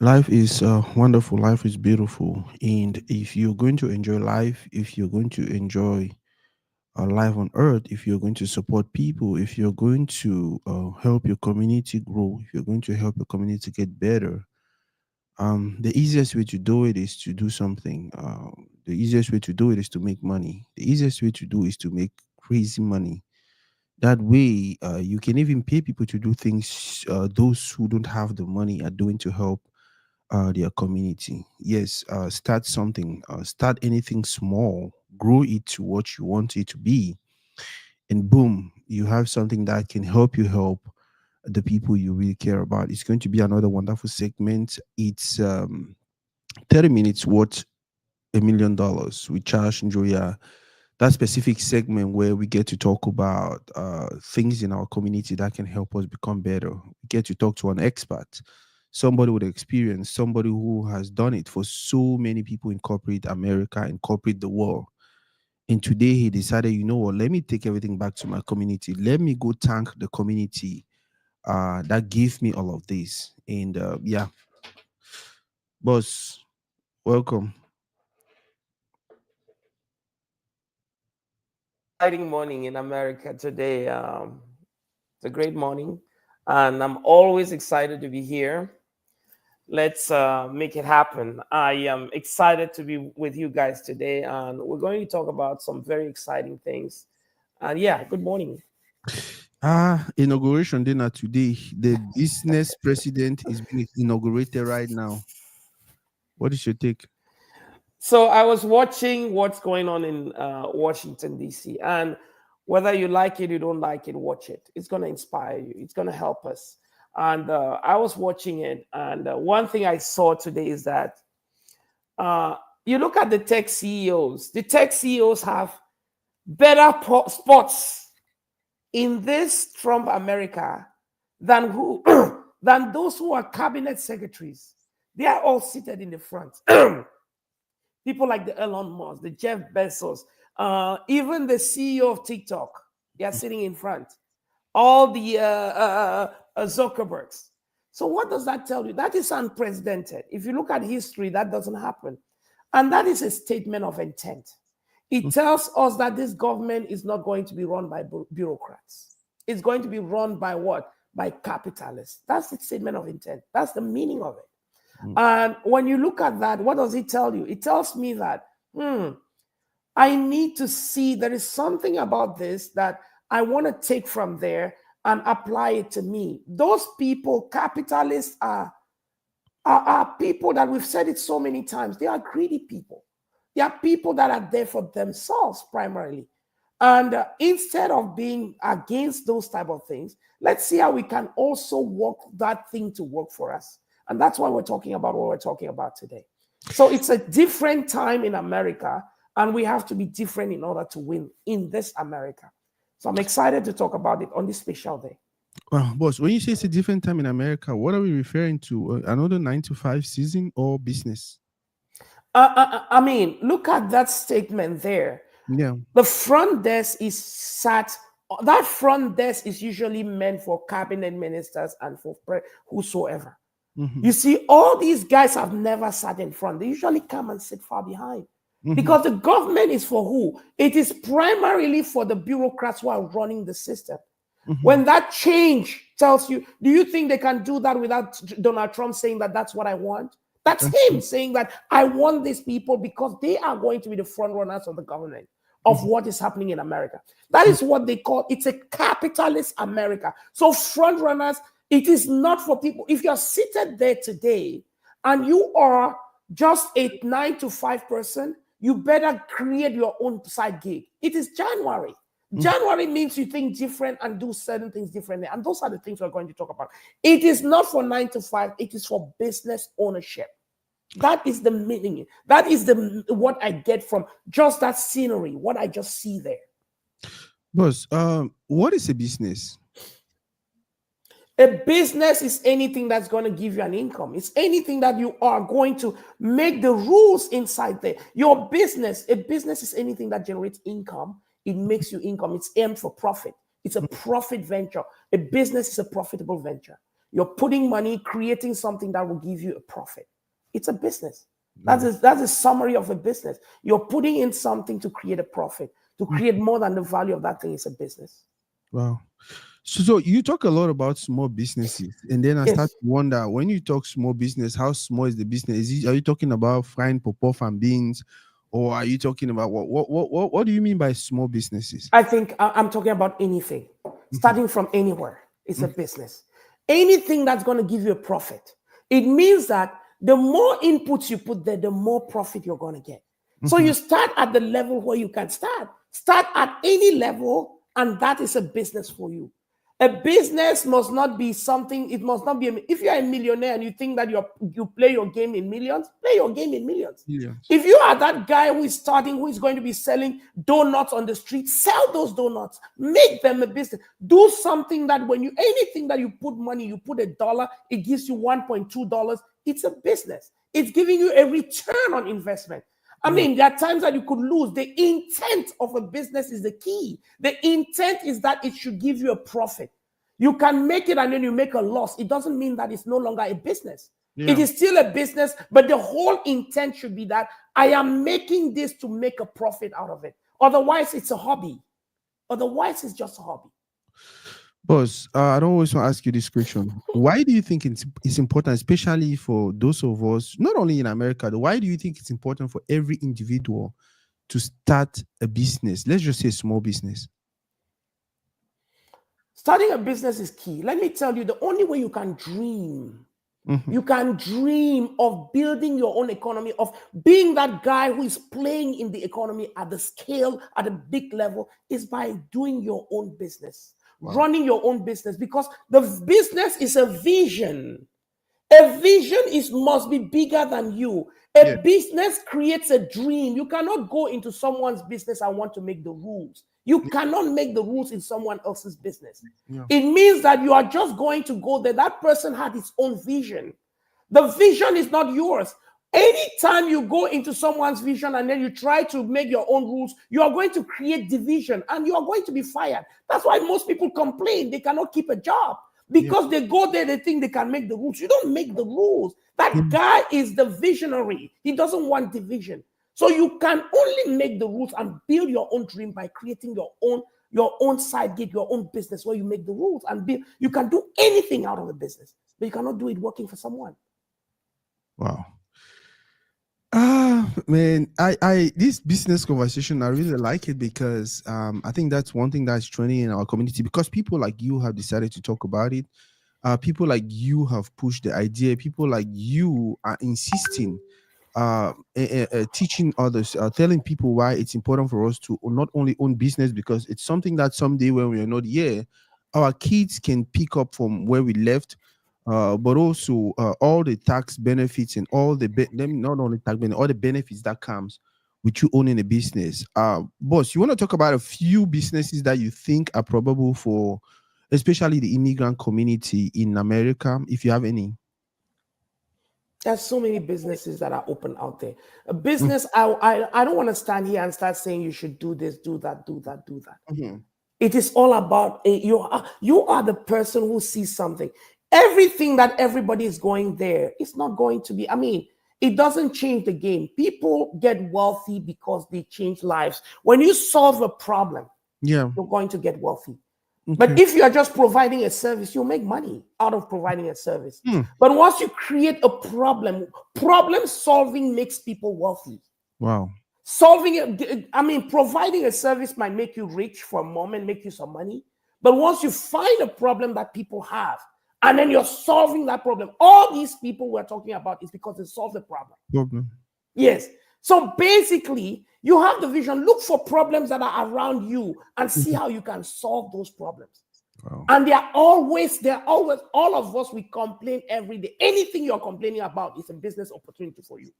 Life is wonderful. Life is beautiful. And if you're going to enjoy life, if you're going to enjoy life on earth, if you're going to support people, if you're going to help your community grow, if you're going to help your community get better, the easiest way to do it is to do something. The easiest way to do it is to make money. The easiest way to do is to make crazy money. That way, you can even pay people to do things those who don't have the money are doing to help their community. Yes, start something, start anything small, grow it to what you want it to be, and boom, you have something that can help you help the people you really care about. It's going to be another wonderful segment. It's 30 minutes worth $1 million with Charles Njoya. That specific segment where we get to talk about things in our community that can help us become better. We get to talk to an expert, somebody with experience, somebody who has done it for so many people in corporate America and corporate the world. And today he decided, you know what, let me take everything back to my community. Let me go thank the community that gave me all of this. And yeah, boss, welcome. Exciting morning in America today. It's a great morning, and I'm always excited to be here. Let's make it happen. I am excited to be with you guys today, and we're going to talk about some very exciting things. And yeah, good morning. Inauguration dinner today. The business president is being inaugurated right now. What is your take? So I was watching what's going on in Washington D.C. and whether you like it, you don't like it, watch it. It's going to inspire you. It's going to help us. And I was watching it, and one thing I saw today is that uh, you look at the tech CEOs. The tech CEOs have better spots in this Trump America than who than those who are cabinet secretaries. They are all seated in the front. People like the Elon Musk, the Jeff Bezos, even the CEO of TikTok, they are sitting in front. All the Zuckerbergs. So what does that tell you? That is unprecedented. If you look at history, that doesn't happen. And that is a statement of intent. It tells us that this government is not going to be run by bureaucrats. It's going to be run by what? By capitalists. That's the statement of intent. That's the meaning of it. Mm. And when you look at that, what does it tell you? It tells me that, I need to see there is something about this that I want to take from there and apply it to me. Those people, capitalists, are people that we've said it so many times. They are greedy people. They are people that are there for themselves primarily. And instead of being against those type of things, let's see how we can also work that thing to work for us. And that's why we're talking about what we're talking about today. So it's a different time in America, and we have to be different in order to win in this America. So I'm excited to talk about it on this special day. Well, boss, when you say it's a different time in America, what are we referring to? Another 9 to 5 season or business? I mean, look at that statement there. Yeah. The front desk is sat. That front desk is usually meant for cabinet ministers and for whosoever. Mm-hmm. You see, all these guys have never sat in front. They usually come and sit far behind. Mm-hmm. Because the government is for who? It is primarily for the bureaucrats who are running the system. Mm-hmm. When that change tells you, do you think they can do that without Donald Trump saying that that's what I want? That's That's him true. saying that I want these people because they are going to be the front runners of the government of Mm-hmm. what is happening in America. That is what they call it's a capitalist America. So front runners, it is not for people. If you're seated there today and you are just a 9 to 5 person, you better create your own side gig. It is January. Mm-hmm. January means you think different and do certain things differently. And those are the things we're going to talk about. It is not for 9 to 5, it is for business ownership. That is the meaning. That is the what I get from just that scenery, what I just see there. Boss, what is a business? A business is anything that's going to give you an income. It's anything that you are going to make the rules inside there. Your business, a business is anything that generates income. It makes you income. It's aimed for profit. It's a profit venture. A business is a profitable venture. You're putting money, creating something that will give you a profit. It's a business. Wow. That's a summary of a business. You're putting in something to create a profit, to Mm. create more than the value of that thing. It's a business. Wow. So you talk a lot about small businesses, and then I start Yes. to wonder, when you talk small business, how small is the business? Are you talking about frying pop and beans, or are you talking about what do you mean by small businesses? I think I'm talking about anything, Mhm. starting from anywhere. It's a Mhm. business. Anything that's going to give you a profit. It means that the more inputs you put there, the more profit you're going to get. So Mhm. you start at the level where you can start. Start at any level, and that is a business for you. A business must not be something, it must not be, if you're a millionaire and you think that you play your game in millions, play your game in millions. Millions. If you are that guy who is starting, who is going to be selling donuts on the street, sell those donuts, make them a business. Do something that when you, anything that you put money, you put $1, it gives you $1.2. It's a business. It's giving you a return on investment. I Wow. mean, there are times that you could lose. The intent of a business is the key. The intent is that it should give you a profit. You can make it and then you make a loss. It doesn't mean that it's no longer a business. It Yeah. is still a business, but the whole intent should be that I am making this to make a profit out of it. Otherwise, it's a hobby. Otherwise, it's just a hobby. Boss, I don't always want to ask you this question. Why do you think it's important, especially for those of us, not only in America, why do you think it's important for every individual to start a business? Let's just say a small business. Starting a business is key. Let me tell you, the only way Mhm. you can dream of building your own economy, of being that guy who is playing in the economy at the scale, at a big level, is by doing your own business, Wow. running your own business, because the business is a vision. A vision is must be bigger than you. Yeah. A business creates a dream. You cannot go into someone's business and want to make the rules. You cannot make the rules in someone else's business. Yeah. It means that you are just going to go there. That person had his own vision. The vision is not yours. Anytime you go into someone's vision and then you try to make your own rules, you are going to create division and you are going to be fired. That's why most people complain they cannot keep a job, Yeah. because they go there, they think they can make the rules. You don't make the rules. Yeah. That guy is the visionary. He doesn't want division. So you can only make the rules and build your own dream by creating your own side gig, your own business where you make the rules and build. You can do anything out of a business, but you cannot do it working for someone. Wow. Man, this business conversation, I really like it because I think that's one thing that's trending in our community, because people like you have decided to talk about it. People like you have pushed the idea. People like you are insisting, teaching others, telling people why it's important for us to not only own business, because it's something that someday when we are not here, our kids can pick up from where we left. But also all the tax benefits and all not only tax benefits, all the benefits that comes with you owning a business. Boss, you want to talk about a few businesses that you think are probable for, especially the immigrant community in America, if you have any? There's so many businesses that are open out there. A Mm. business, I don't want to stand here and start saying you should do this, do that, do that, do that. Mhm. It is all about you are the person who sees something. Everything that everybody is going there, it's not going to be. I mean, it doesn't change the game. People get wealthy because they change lives. When you solve a problem, Yeah. you're going to get wealthy. Okay. But if you are just providing a service, you'll make money out of providing a service. Hmm. But once you create a problem solving makes people wealthy. Wow. Solving it, I mean, providing a service might make you rich for a moment, make you some money. But once you find a problem that people have, and then you're solving that problem, all these people we're talking about is because they solved the problem. Problem. Yes. So basically, you have the vision, look for problems that are around you and see Mhm. how you can solve those problems. Wow. And they're always, all of us, we complain every day. Anything you're complaining about is a business opportunity for you.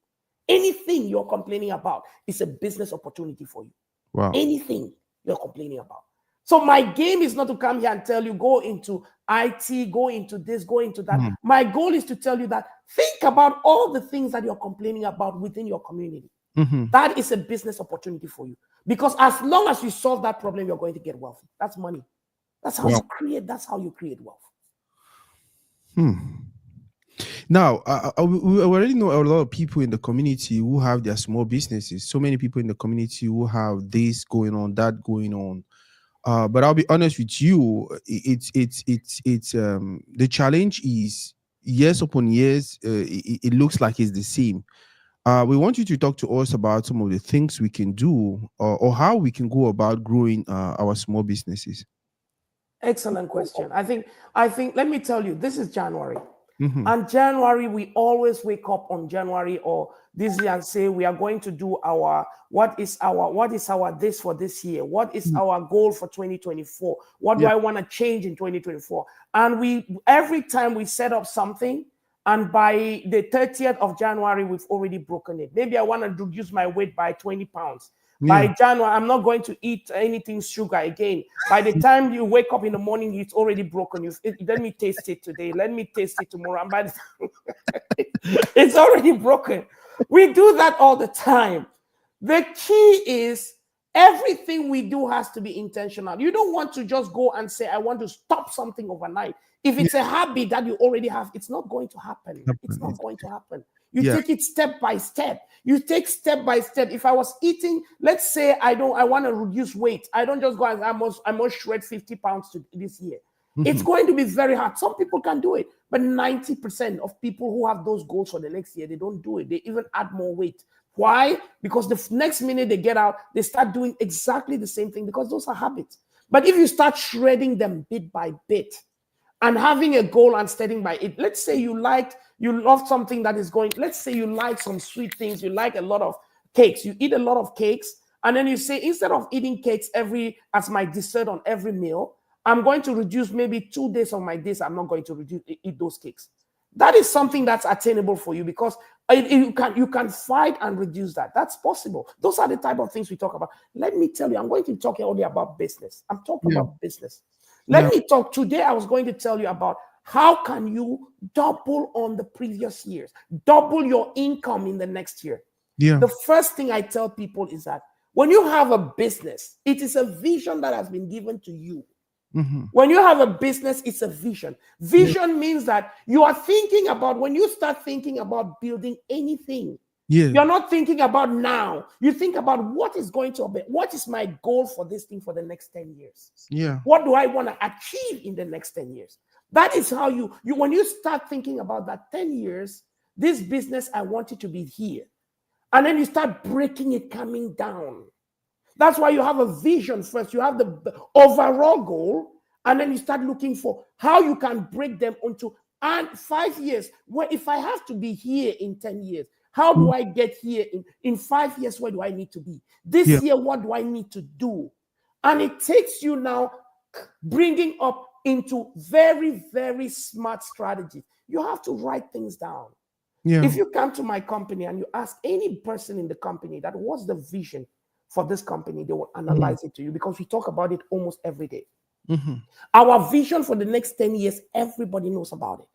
Anything you're complaining about is a business opportunity for you. Wow. Anything you're complaining about. So my game is not to come here and tell you go into IT, go into this, go into that. Hmm. My goal is to tell you that think about all the things that you're complaining about within your community. Mhm. That is a business opportunity for you. Because as long as you solve that problem, you're going to get wealthy. That's money. That's how Wow. you create wealth. Hmm. Now, we already know a lot of people in the community who have their small businesses. So many people in the community who have this going on, that going on. But I'll be honest with you, it's the challenge is years upon years. It looks like it's the same. We want you to talk to us about some of the things we can do, or how we can go about growing our small businesses. Excellent question. I think let me tell you, this is January. Mm-hmm. And January, we always wake up on January or this year and say we are going to do our what is our this for this year? What is our goal for 2024? What do Yeah. I want to change in 2024? And we every time we set up something, and by the 30th of January, we've already broken it. Maybe I want to reduce my weight by 20 pounds. Yeah. By January, I'm not going to eat anything sugar again. By the time you wake up in the morning, it's already broken. Let me taste it today. Let me taste it tomorrow. And by the time it's already broken. We do that all the time. The key is everything we do has to be intentional. You don't want to just go and say, I want to stop something overnight. If Yeah. it's a habit that you already have, it's not going to happen. It's Happen. not going to happen. You Yeah. take it step by step. You take step by step. If I was eating, let's say I want to reduce weight. I don't just go and I must shred 50 pounds this year. It's Mm-hmm. going to be very hard. Some people can do it, but 90% of people who have those goals for the next year, they don't do it. They even add more weight. Why? Because the next minute they get out, they start doing exactly the same thing because those are habits. But if you start shredding them bit by bit, and having a goal and steadying by it. Let's say you love something that is going, let's say you like some sweet things, you like a lot of cakes, you eat a lot of cakes, and then you say, instead of eating cakes as my dessert on every meal, I'm going to reduce maybe 2 days of my days, I'm not going to eat those cakes. That is something that's attainable for you because you can fight and reduce that. That's possible. Those are the type of things we talk about. Let me tell you, I'm going to talk only about business. I'm talking Yeah. about business. Let Yeah. me talk today. I was going to tell you about how can you double on the previous years, double your income in the next year. Yeah. The first thing I tell people is that when you have a business, it is a vision that has been given to you. Mm-hmm. When you have a business, it's a vision. Yeah. Vision means that you are thinking about, when you start thinking about building anything, Yeah. you're not thinking about now. You think about what is going to be, what is my goal for this thing for the next 10 years? Yeah. What do I want to achieve in the next 10 years? That is how you when you start thinking about that 10 years, this business, I want it to be here. And then you start breaking it coming down. That's why you have a vision first. You have the overall goal, and then you start looking for how you can break them into and 5 years. Well, if I have to be here in 10 years, how do I get here in 5 years? Where do I need to be? Yeah. This year, what do I need to do? And it takes you now bringing up into very, very smart strategies. You have to write things down. Yeah. If you come to my company and you ask any person in the company that what's the vision for this company, they will Mm-hmm. analyze it to you because we talk about it almost every day. Mm-hmm. Our vision for the next 10 years, everybody knows about it.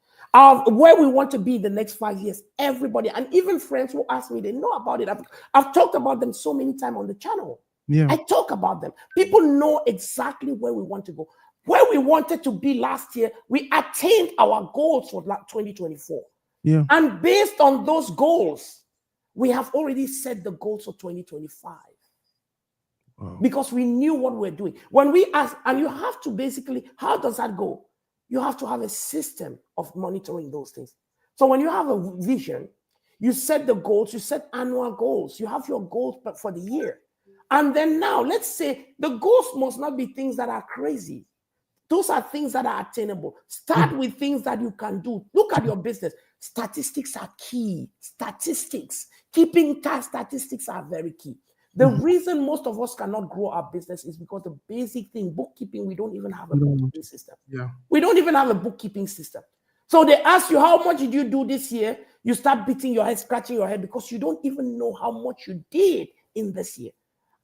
Where we want to be the next 5 years, everybody, and even friends who ask me, they know about it. I've talked about them so many times on the channel. Yeah. I talk about them. People know exactly where we want to go. Where we wanted to be last year, we attained our goals for 2024. Yeah. And based on those goals, we have already set the goals for 2025 Wow. because we knew what we're doing. When we ask, and you have to basically, how does that go? You have to have a system of monitoring those things. So when you have a vision, you set the goals, you set annual goals, you have your goals for the year. And then now, let's say the goals must not be things that are crazy. Those are things that are attainable. Mhm. Start with things that you can do. Look at your business. Statistics are key. Statistics. Keeping statistics are very key. The Mhm. reason most of us cannot grow our business is because the basic thing, bookkeeping, we don't even have a You don't want bookkeeping to- system. Yeah. We don't even have a bookkeeping system. So they ask you, how much did you do this year? You start beating your head, scratching your head because you don't even know how much you did in this year.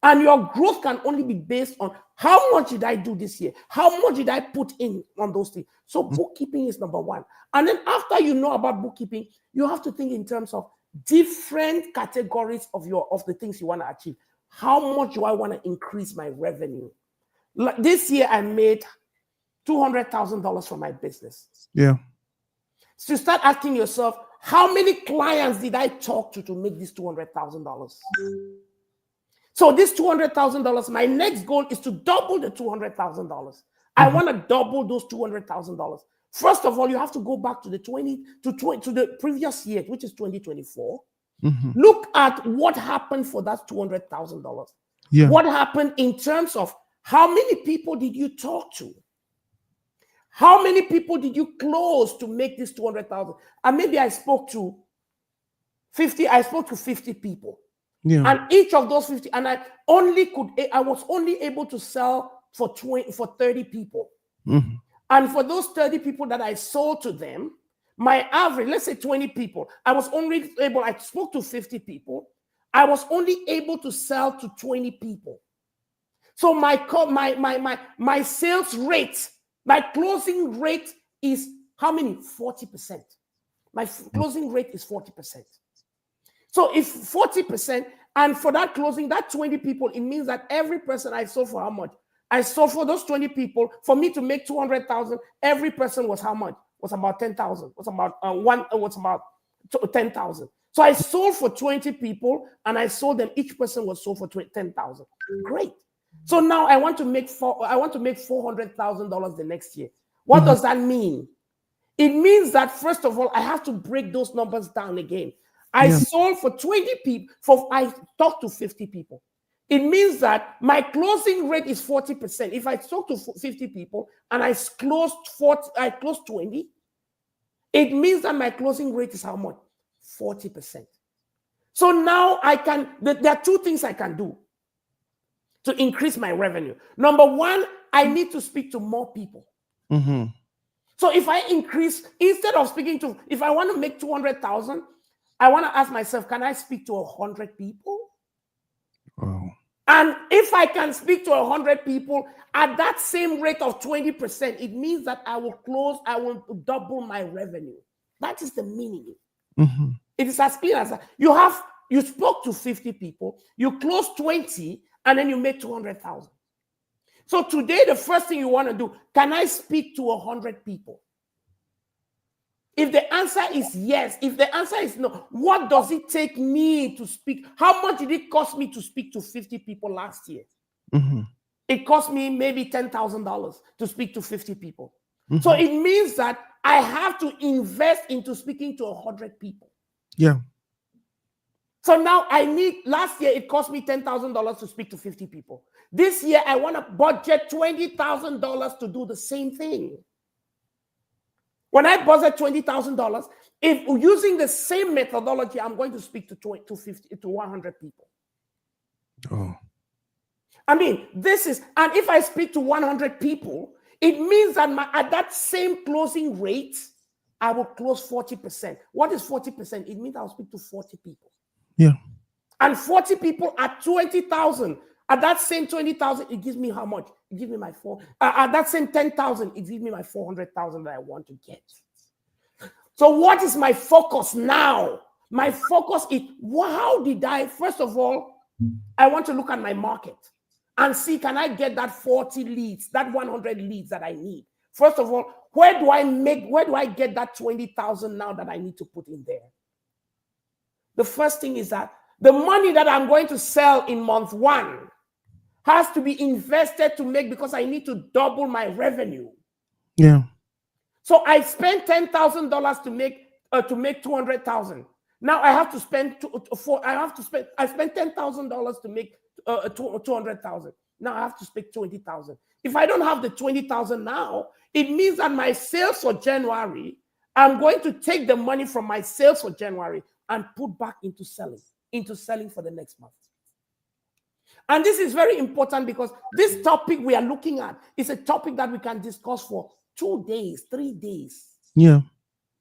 And your growth can only be based on how much did I do this year? How much did I put in on those things? So Mm. bookkeeping is number one. And then after you know about bookkeeping, you have to think in terms of different categories of the things you want to achieve. How much do I want to increase my revenue? Like this year, I made $200,000 from my business. Yeah. So you start asking yourself, how many clients did I talk to make this $200,000? So this $200,000, my next goal is to double the $200,000. I Mhm. want to double those $200,000. First of all, you have to go back to the to the previous year, which is 2024. Mhm. Look at what happened for that $200,000. Yeah. What happened in terms of how many people did you talk to? How many people did you close to make this 200,000? And maybe I spoke to 50, I spoke to 50 people. Yeah. And each of those 50, and I was only able to sell for 30 people. Mhm. And for those 30 people that I sold to them, my average, let's say 20 people, I spoke to 50 people. I was only able to sell to 20 people. So my sales rate, my closing rate is how many? 40%. My closing rate is 40%. So if 40%, and for that closing, that 20 people, it means that every person I sold for how much? I sold for those 20 people, for me to make 200,000, every person was how much? Was about 10,000. Was about was about 10,000. So I sold for 20 people, and I sold them, each person was sold for 10,000. Great. So now I want to make $400,000 the next year. What Mhm. does that mean? It means that, first of all, I have to break those numbers down again. I Yeah. sold for 20 people, I talked to 50 people. It means that my closing rate is 40%. If I talk to 50 people and I closed 20, it means that my closing rate is how much? 40%. So now there are two things I can do to increase my revenue. Number one, I need to speak to more people. Mhm. So if I increase, instead of if I want to make 200,000, I want to ask myself, can I speak to 100 people? Wow. And if I can speak to 100 people at that same rate of 20%, it means that I will double my revenue. That is the meaning. Mhm. It is as clear as that. You spoke to 50 people, you closed 20, and then you made 200,000. So today, the first thing you want to do, can I speak to 100 people? If the answer is yes, if the answer is no, what does it take me to speak? How much did it cost me to speak to 50 people last year? Mhm. It cost me maybe $10,000 to speak to 50 people. So Mhm. it means that I have to invest into speaking to 100 people. Yeah. So now last year it cost me $10,000 to speak to 50 people. This year I want to budget $20,000 to do the same thing. When I budget $20,000, if using the same methodology, I'm going to speak to 100 people. Oh. I mean, and if I speak to 100 people, it means that at that same closing rate, I will close 40%. What is 40%? It means I'll speak to 40 people. Yeah. And 40 people at 20,000. At that same 20,000, it gives me how much? It gives me my at that same 10,000, it gives me my 400,000 that I want to get. So what is my focus now? My focus is, first of all, I want to look at my market and see, can I get that 40 leads, that 100 leads that I need? First of all, where do I get that 20,000 now that I need to put in there? The first thing is that the money that I'm going to sell in month one has to be invested because I need to double my revenue. Yeah. So I spent $10,000 to make 200,000. Now I have to spend I spent $10,000 to make 200,000. Now I have to spend 20,000. If I don't have the 20,000 now, it means that my sales for January, I'm going to take the money from my sales for January and put back into selling for the next month. And this is very important because this topic we are looking at is a topic that we can discuss for 2 days, 3 days. Yeah.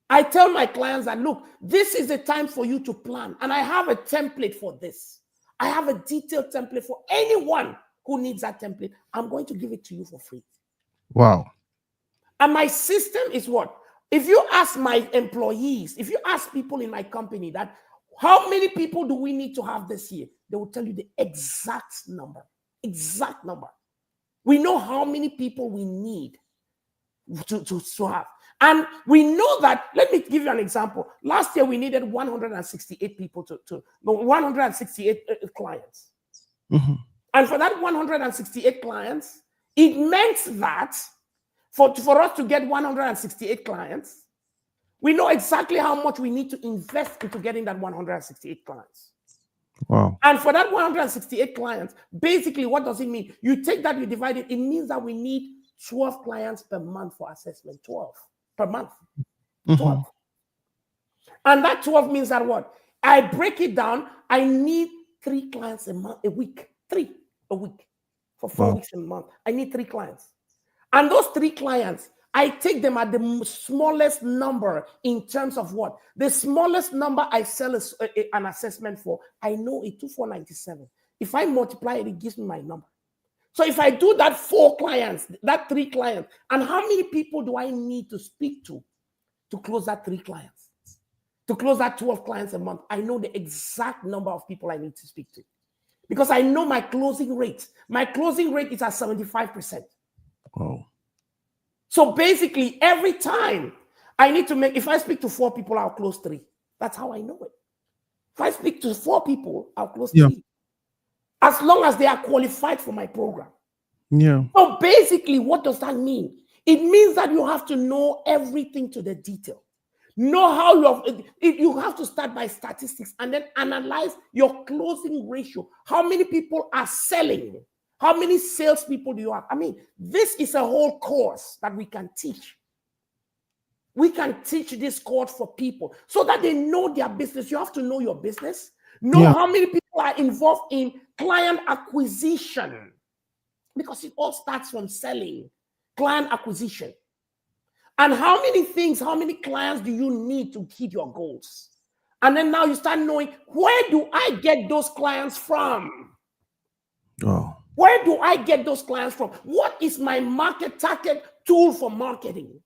I tell my clients that, look, this is a time for you to plan. And I have a template for this. I have a detailed template for anyone who needs that template. I'm going to give it to you for free. Wow. And my system is what? If you ask my employees, if you ask people in my company that, how many people do we need to have this year? They will tell you the exact number. Exact number. We know how many people we need to have. And we know that, let me give you an example. Last year, we needed 168 people no, 168 clients. Mm-hmm. And for that 168 clients, it meant that for us to get 168 clients, we know exactly how much we need to invest into getting that 168 clients. Wow. And for that 168 clients, basically, what does it mean? You take that, you divide it. It means that we need 12 clients per month for assessment. 12 per month. 12. Mm-hmm. And that 12 means that what? I break it down. I need 3 clients a week. 3 a week for 4 Wow. weeks a month. I need 3 clients. And those 3 clients, I take them at the smallest number in terms of what? The smallest number I sell an assessment for, I know it's 2497. If I multiply it, it gives me my number. So if I do that 4 clients, that 3 clients, and how many people do I need to speak to close that 3 clients? To close that 12 clients a month, I know the exact number of people I need to speak to because I know my closing rate. My closing rate is at 75%. Wow. So basically, every time I need to make, if I speak to 4 people, I'll close 3. That's how I know it. If I speak to 4 people, I'll close Yeah. 3. As long as they are qualified for my program. Yeah. So basically, what does that mean? It means that you have to know everything to the detail. Know how you have to start by statistics and then analyze your closing ratio. How many people are selling? How many salespeople do you have? I mean, this is a whole course that we can teach. We can teach this course for people so that they know their business. You have to know your business. Know Yeah. how many people are involved in client acquisition because it all starts from selling, client acquisition. And how many clients do you need to hit your goals? And then now you start knowing, where do I get those clients from? Wow. Where do I get those clients from? What is my market target tool for marketing?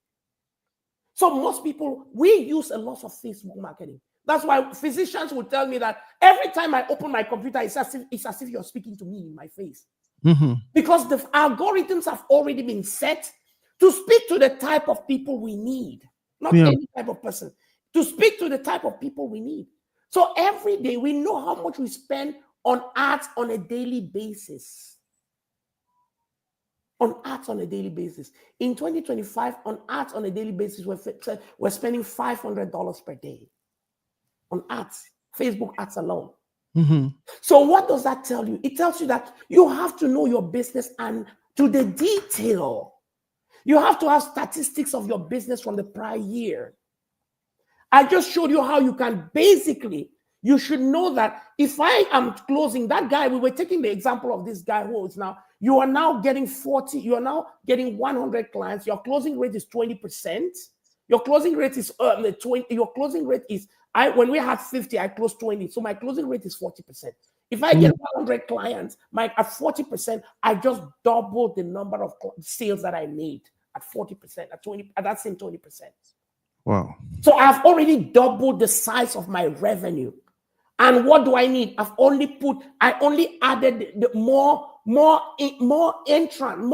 So most people, we use a lot of Facebook marketing. That's why physicians will tell me that every time I open my computer, it's as if you're speaking to me in my face. Mm-hmm. Because the algorithms have already been set to speak to the type of people we need, not Yeah. any type of person, to speak to the type of people we need. So every day we know how much we spend on ads on a daily basis. On ads on a daily basis. In 2025, on ads on a daily basis, we're spending $500 per day on ads, Facebook ads alone. Mm-hmm. So what does that tell you? It tells you that you have to know your business and to the detail. You have to have statistics of your business from the prior year. I just showed you how you can basically, you should know that if I am closing that guy, we were taking the example of this guy who is now, you are now getting 40, you are now getting 100 clients. Your closing rate is 20%. Your closing rate is 20. Your closing rate is, when we had 50, I closed 20. So my closing rate is 40%. If I get 100 clients, at 40%, I just doubled the number of sales that I made at 40%, at 20, at that same 20%. Wow. So I've already doubled the size of my revenue. And what do I need? I only added the more entrant,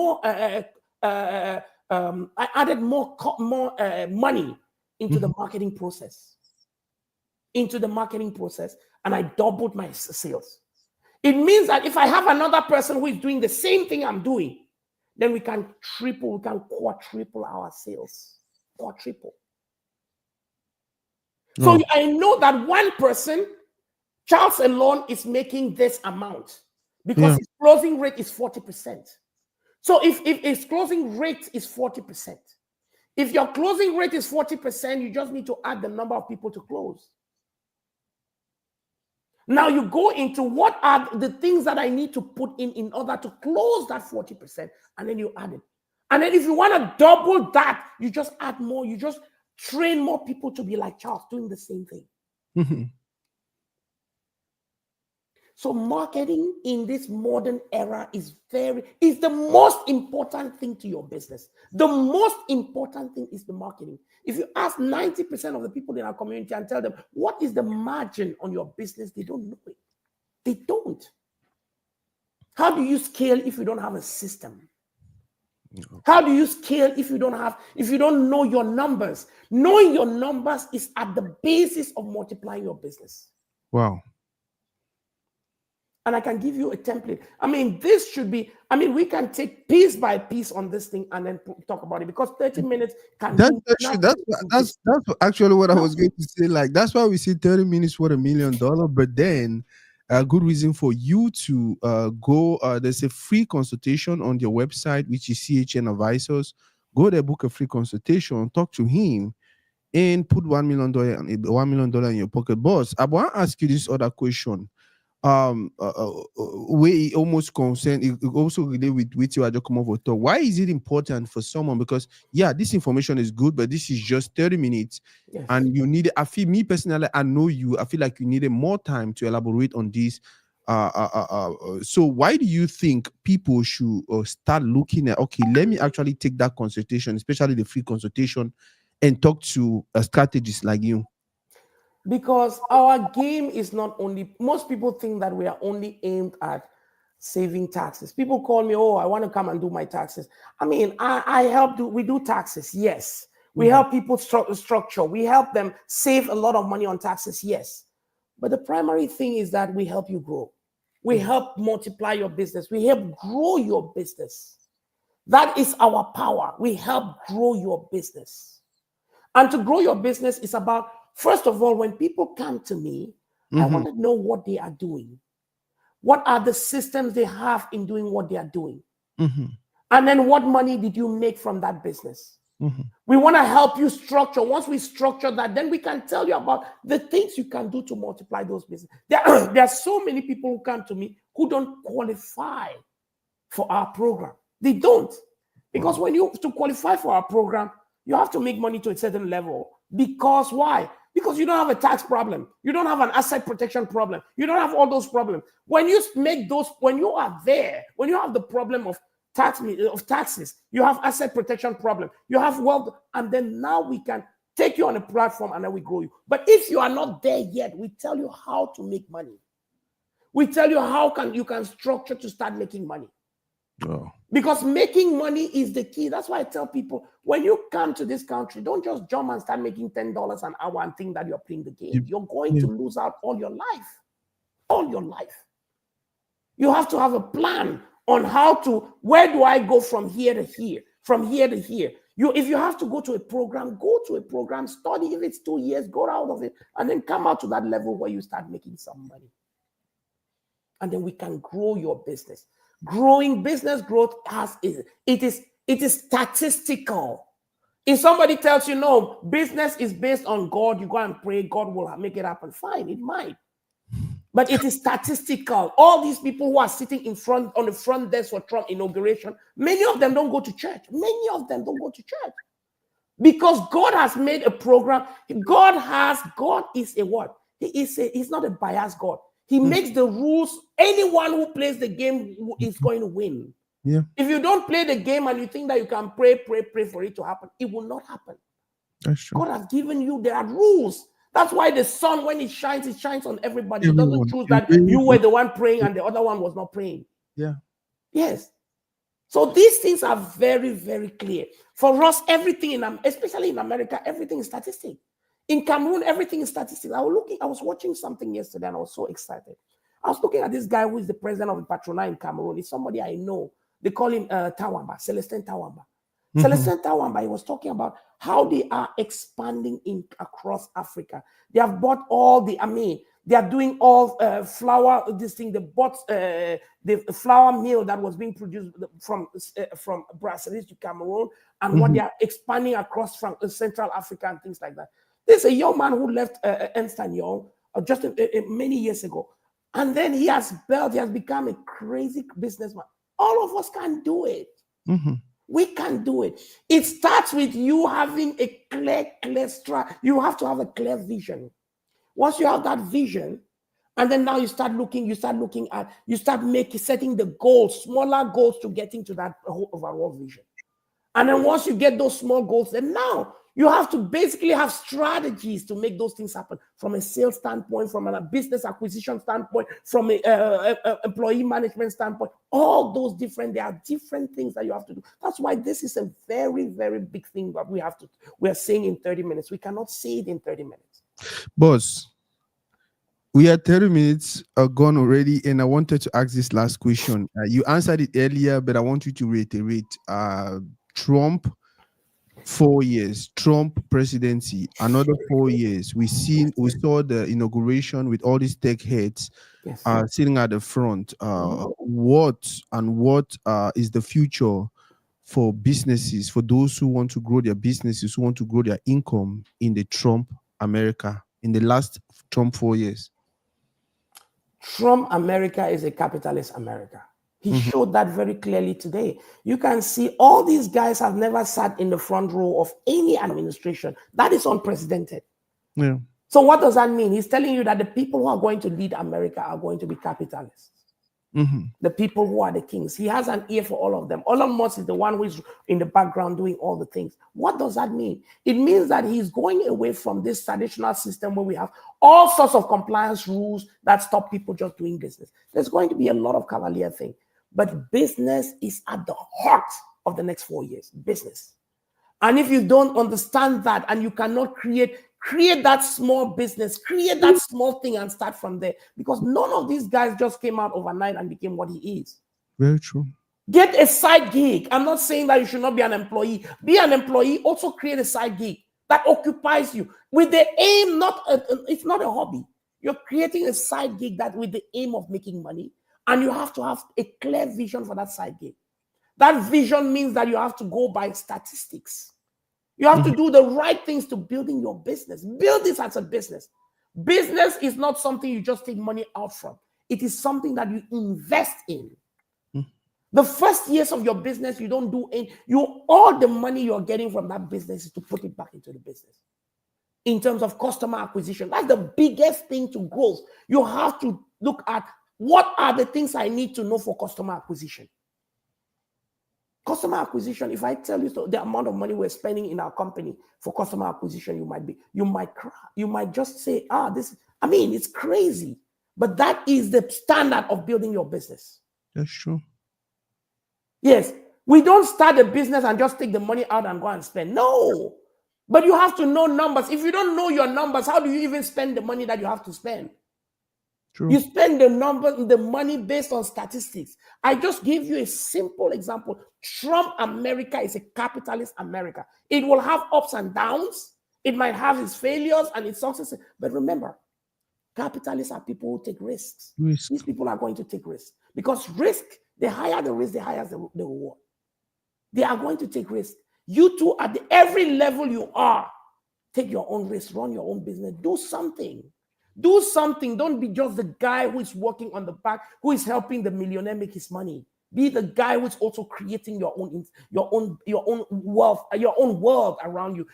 I added more money into the marketing process. And I doubled my sales. It means that if I have another person who is doing the same thing I'm doing, then we can quadruple our sales. Quadruple. So Oh. I know that one person, Charles alone, is making this amount because Yeah. his closing rate is 40%. So if his closing rate is 40%, if your closing rate is 40%, you just need to add the number of people to close. Now you go into what are the things that I need to put in order to close that 40%, and then you add it. And then if you want to double that, you just add more. You just train more people to be like Charles, doing the same thing. Mm-hmm. So marketing in this modern era is the most important thing to your business. The most important thing is the marketing. If you ask 90% of the people in our community and tell them, what is the margin on your business? They don't know it. They don't. How do you scale if you don't have a system? How do you scale if you don't know your numbers? Knowing your numbers is at the basis of multiplying your business. Wow. And I can give you a template. I mean, this should be, I mean, we can take piece by piece on this thing and then talk about it because 30 minutes can That's do actually nothing in this. that's actually what I was going Nothing. to say. Like that's why we say 30 minutes for $1 million. But then a good reason for you to go. There's a free consultation on their website, which is CHN Advisors. Go there, book a free consultation, talk to him, and put $1 million in your pocket. Boss, I want to ask you this other question. Way almost concerned it also relate with you. I just come over to why is it important for someone, because yeah, this information is good, but this is just 30 minutes Yes. and you need, I feel, me personally, I know you, I feel like you needed more time to elaborate on this. So why do you think people should start looking at, okay, let me actually take that consultation, especially the free consultation, and talk to a strategist like you? Because our game is not only, most people think that we are only aimed at saving taxes. People call me, oh, I want to come and do my taxes. I mean, I help do, we do taxes, yes. We Mhm. help people structure. We help them save a lot of money on taxes, yes. But the primary thing is that we help you grow. We Mhm. help multiply your business. We help grow your business. That is our power. We help grow your business. And to grow your business is about, first of all, when people come to me, I Mhm. want to know what they are doing. What are the systems they have in doing what they are doing? Mhm. And then what money did you make from that business? Mhm. We want to help you structure. Once we structure that, then we can tell you about the things you can do to multiply those businesses. There are so many people who come to me who don't qualify for our program. They don't. Because Wow. when you to qualify for our program, you have to make money to a certain level. Because why? Because you don't have a tax problem. You don't have an asset protection problem. You don't have all those problems. When you make those, when you are there, when you have the problem of taxes, you have asset protection problem, you have wealth, and then now we can take you on a platform and then we grow you. But if you are not there yet, we tell you how to make money. We tell you how you can structure to start making money. Wow. Because making money is the key. That's why I tell people, when you come to this country, don't just jump and start making $10 an hour and think that you're playing the game. You- You're going Yeah. to lose out all your life. All your life. You have to have a plan on how to, where do I go from here to here, from here to here. If you have to go to a program, go to a program, study. If it's 2 years, go out of it, and then come out to that level where you start making some money. And then we can grow your business. Growing business growth it is statistical. If somebody tells you no, business is based on God, you go and pray, God will make it happen. Fine, it might. But it is statistical. All these people who are sitting in front on the front desk for Trump inauguration, many of them don't go to church. Many of them don't go to church. Because God has made a program. God is a what? He's not a biased God. He Mm. makes the rules. Anyone who plays the game is going to win. Yeah, If you don't play the game and you think that you can pray for it to happen, it will not happen. that's true. God has given you, there are rules. That's why the sun, when it shines on everybody. It doesn't Everyone. choose You that raise you were it. the one praying and the other one was not praying. Yeah. Yes. So these things are very, very clear. For us, everything especially in America, everything is statistic. In Cameroon, everything is statistic. I was watching something yesterday and I was so excited. I was looking at this guy who is the president of the Patrona in Cameroon. He's somebody I know. They call him Tawamba, Celestin Tawamba. Mhm. Celestin Tawamba, he was talking about how they are expanding across Africa. They have bought they are doing all flour, this thing, they bought the flour mill that was being produced from Brazil to Cameroon, and what they Mhm. are expanding across from Central Africa and things like that. There's a young man who left Ernst and Young just many years ago, and then he has become a crazy businessman. All of us can do it. Mhm. We can do it. It starts with you having a clear strategy. You have to have a clear vision. Once you have that vision, and then now you start setting the goals, smaller goals to getting to that overall vision. And then once you get those small goals, then now You have to basically have strategies to make those things happen from a sales standpoint, from a business acquisition standpoint, from a employee management standpoint. All those there are different things that you have to do. That's why this is a very, very big thing that we are saying in 30 minutes. We cannot say it in 30 minutes. Boss, we are 30 minutes gone already, and I wanted to ask this last question. You answered it earlier, but I want you to reiterate. Trump 4 years, Trump presidency, another 4 years. We saw the inauguration with all these tech heads Yes. sitting at the front. What is the future for businesses, for those who want to grow their businesses, who want to grow their income in the Trump America, in the last Trump 4 years? Trump America is a capitalist America. He showed that very clearly today. You can see all these guys have never sat in the front row of any administration. That is unprecedented. Yeah. So what does that mean? He's telling you that the people who are going to lead America are going to be capitalists. The people who are the kings. He has an ear for all of them. Elon Musk is the one who is in the background doing all the things. What does that mean? It means that he's going away from this traditional system where we have all sorts of compliance rules that stop people just doing business. There's going to be a lot of cavalier thing. But business is at the heart of the next 4 years. Business. And if you don't understand that and you cannot create that small business, create that small thing and start from there. Because none of these guys just came out overnight and became what he is. Very true. Get a side gig. I'm not saying that you should not be an employee. Be an employee. Also create a side gig that occupies you with the aim, it's not a hobby. You're creating a side gig that with the aim of making money. And you have to have a clear vision for that side gig. That vision means that you have to go by statistics. You have to do the right things to building your business. Build this as a business. Business is not something you just take money out from. It is something that you invest in. The first years of your business, you don't do any, all the money you're getting from that business is to put it back into the business. In terms of customer acquisition, that's the biggest thing to growth. You have to look at what are the things I need to know for customer acquisition. Customer acquisition, if I tell you the amount of money we're spending in our company for customer acquisition, you might cry. You might just say, it's crazy. But that is the standard of building your business. That's true. Yes, we don't start a business and just take the money out and go and spend. No, but you have to know numbers. If you don't know your numbers, how do you even spend the money that you have to spend? True. You spend the money based on statistics. I just gave you a simple example. Trump America is a capitalist America. It will have ups and downs. It might have its failures and its successes. But remember, capitalists are people who take risks. These people are going to take risks. Because risk, the higher the risk, the higher the reward. They are going to take risks. You too, at every level you are, take your own risk, run your own business, do something. Do something. Don't be just the guy who is working on the back, who is helping the millionaire make his money. Be the guy who's also creating your own wealth, your own world around you.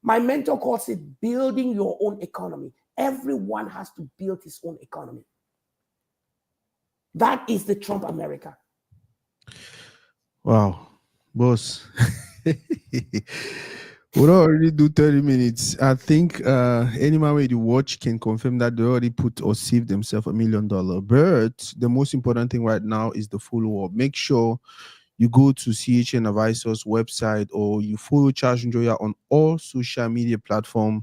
My mentor calls it building your own economy. Everyone has to build his own economy. That is the Trump America. Wow, boss. We'll already do 30 minutes. I think any man with the watch can confirm that they already put or saved themselves $1 million. But the most important thing right now is the follow-up. Make sure you go to CHN Advisors website or you follow Charles Njoya on all social media platforms.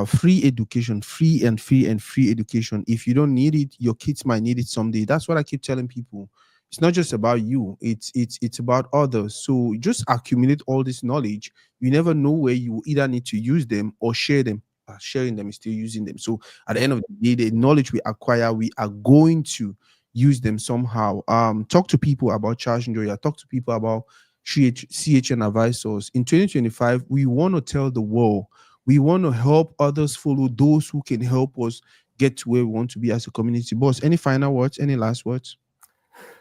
Free education, free education. If you don't need it, your kids might need it someday. That's what I keep telling people. It's not just about you, it's about others. So just accumulate all this knowledge. You never know where you either need to use them or share them. Sharing them is still using them. So at the end of the day, the knowledge we acquire, we are going to use them somehow. Talk to people about Charles Njoya. Talk to people about CHN Advisors. In 2025, we want to tell the world, we want to help others follow those who can help us get to where we want to be as a community. Boss, any final words? Any last words?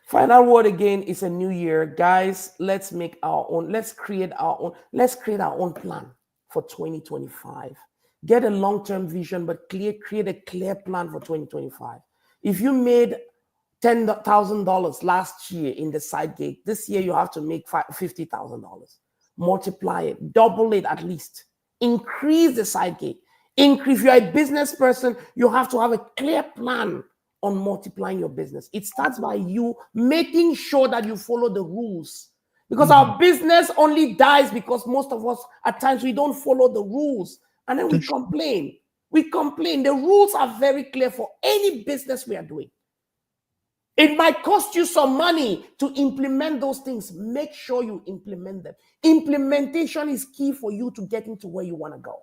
Final word again is a new year. Guys, let's make our own. Let's create our own plan for 2025. Get a long-term vision, but create a clear plan for 2025. If you made $10,000 last year in the side gig, this year you have to make $50,000. multiply it, double it at least, increase the side gig. Increase. If you're a business person, you have to have a clear plan on multiplying your business. It starts by you making sure that you follow the rules. Because Mhm. our business only dies because most of us, at times, we don't follow the rules. And then we That's true. complain. We complain. The rules are very clear for any business we are doing. It might cost you some money to implement those things. Make sure you implement them. Implementation is key for you to get into where you want to go.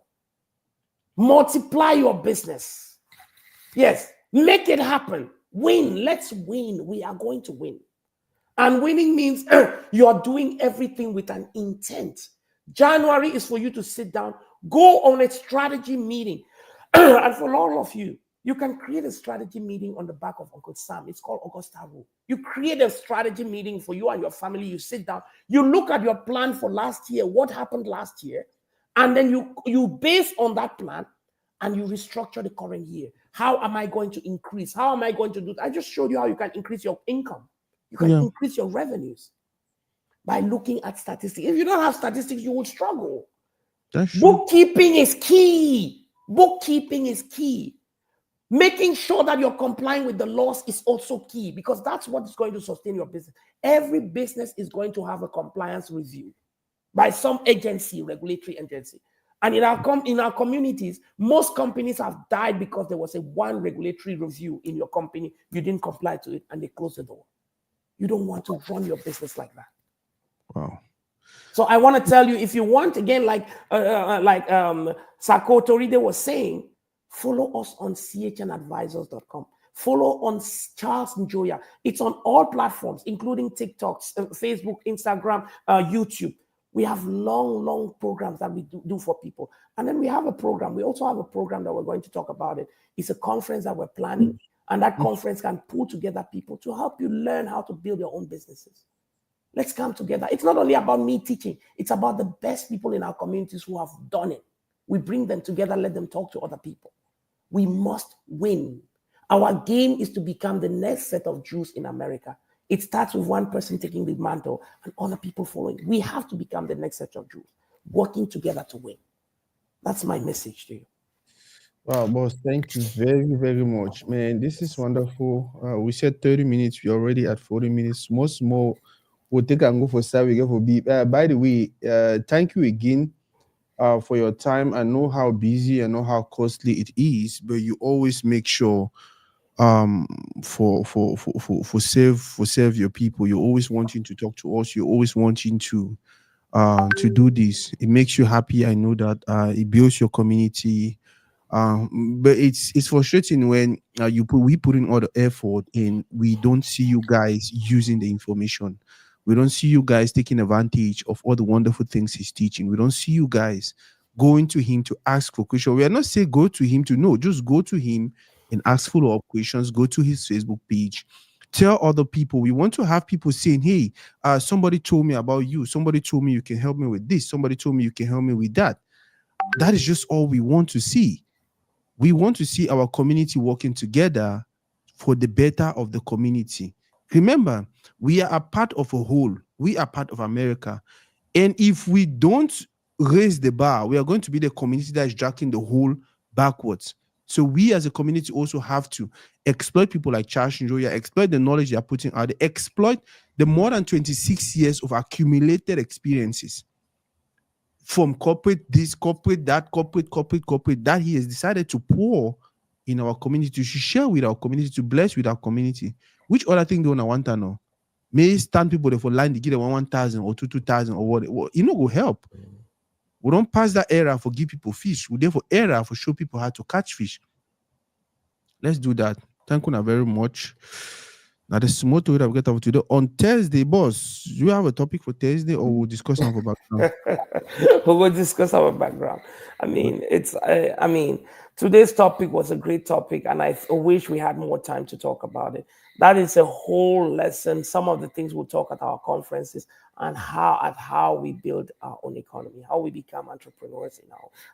Multiply your business. Yes, make it happen. Win. Let's win. We are going to win. And winning means you are doing everything with an intent. January is for you to sit down, go on a strategy meeting. And for all of you, you can create a strategy meeting on the back of Uncle Sam. It's called Augusta Rule. You create a strategy meeting for you and your family. You sit down, you look at your plan for last year, what happened last year, and then you base on that plan and you restructure the current year. How am I going to increase? How am I going to do that? I just showed you how you can increase your income. You can Yeah, increase your revenues by looking at statistics. If you don't have statistics, you will struggle. that's true. Bookkeeping is key. Bookkeeping is key. Making sure that you're complying with the laws is also key because that's what is going to sustain your business. Every business is going to have a compliance review by some agency, regulatory agency. And in our communities, most companies have died because there was a one regulatory review in your company. You didn't comply to it and they closed the door. You don't want to run your business like that. Wow. So I want to tell you, if you want, again, Sako Toride was saying, follow us on chnadvisors.com. Follow on Charles Njoya. It's on all platforms, including TikTok, Facebook, Instagram, YouTube. We have long programs that we do for people. And then we have a program. We also have a program that we're going to talk about it. It's a conference that we're planning. And that conference can pull together people to help you learn how to build your own businesses. Let's come together. It's not only about me teaching, it's about the best people in our communities who have done it. We bring them together, let them talk to other people. We must win. Our game is to become the next set of Jews in America. It starts with one person taking the mantle and other people following. We have to become the next set of Jews, working together to win. That's my message to you. Wow, boss, thank you very, very much. Man, this is wonderful. We said 30 minutes. We're already at 40 minutes. Most more, we'll take and go for start, we go for beep. By the way, thank you again for your time. I know how busy, I know how costly it is, but you always make sure um for serve your people. You're always wanting to talk to us. You're always wanting to do this. It makes you happy. I know that it builds your community. But it's frustrating when we put in all the effort and we don't see you guys using the information. We don't see you guys taking advantage of all the wonderful things he's teaching. We don't see you guys going to him to ask for questions. We are not saying go to him to know, just go to him and ask follow-up questions. Go to his Facebook page. Tell other people. We want to have people saying, hey, somebody told me about you. Somebody told me you can help me with this. Somebody told me you can help me with that. That is just all we want to see. We want to see our community working together for the better of the community. Remember, we are a part of a whole. We are part of America. And if we don't raise the bar, we are going to be the community that is dragging the whole backwards. So we as a community also have to exploit people like Charles Njoya, exploit the knowledge they are putting out, exploit the more than 26 years of accumulated experiences from corporate this, corporate that, corporate that he has decided to pour in our community, to share with our community, to bless with our community. Which other thing do you want to know? May stand people there for line to give them 1,000 or 2,000 or what? You know, go help. We don't pass that era for give people fish. We therefore era for show people how to catch fish. Let's do that. Thank you very much. Now the small to that we get over today on Thursday, boss. Do you have a topic for Thursday, or we'll discuss some about now? We will discuss our background. I mean, today's topic was a great topic, and I wish we had more time to talk about it. That is a whole lesson. Some of the things we'll talk at our conferences and how we build our own economy, how we become entrepreneurs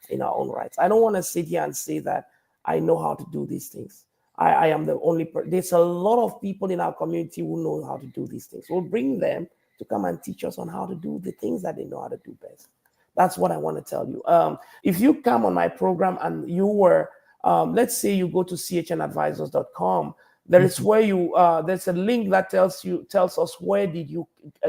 in our own rights. I don't want to sit here and say that I know how to do these things. I am the only person. There's a lot of people in our community who know how to do these things. We'll bring them to come and teach us on how to do the things that they know how to do best. That's what I want to tell you. If you come on my program and you were, let's say you go to chnadvisors.com, there is where you there's a link that tells us where did you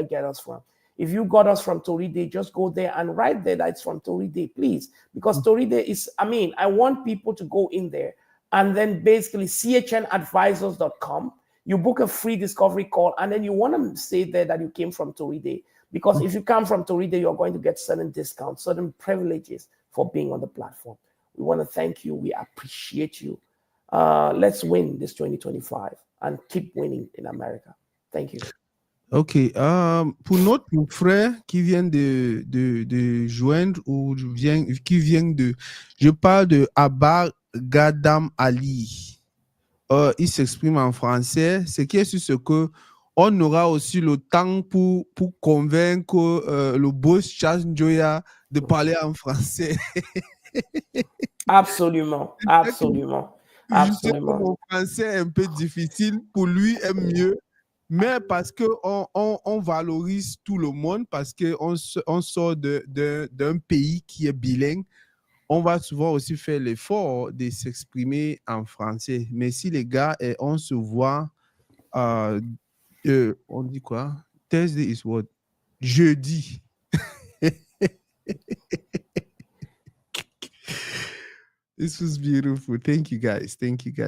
get us from. If you got us from Toride, just go there and write there that it's from Toride, please. Because Toride is, I mean, I want people to go in there and then basically chnadvisors.com. You book a free discovery call, and then you want to say there that you came from Toride. Because if you come from Toride, you're going to get certain discounts, certain privileges for being on the platform. We want to thank you. We appreciate you. Let's win this 2025 and keep winning in America. Thank you. Ok. Pour notre frère qui vient de joindre ou qui vient de... Je parle de Abba Gadam Ali. Il s'exprime en français. Ce qui est sur ce que on aura aussi le temps pour convaincre le boss Charles Njoya de parler en français. Absolument, absolument, Je sais que absolument. mon français est un peu difficile, pour lui est mieux, mais parce qu'on on valorise tout le monde, parce qu'on on sort d'un pays qui est bilingue, on va souvent aussi faire l'effort de s'exprimer en français. Mais si les gars, on se voit, on dit quoi? Thursday is what? Jeudi. This was beautiful. Thank you guys. Thank you guys.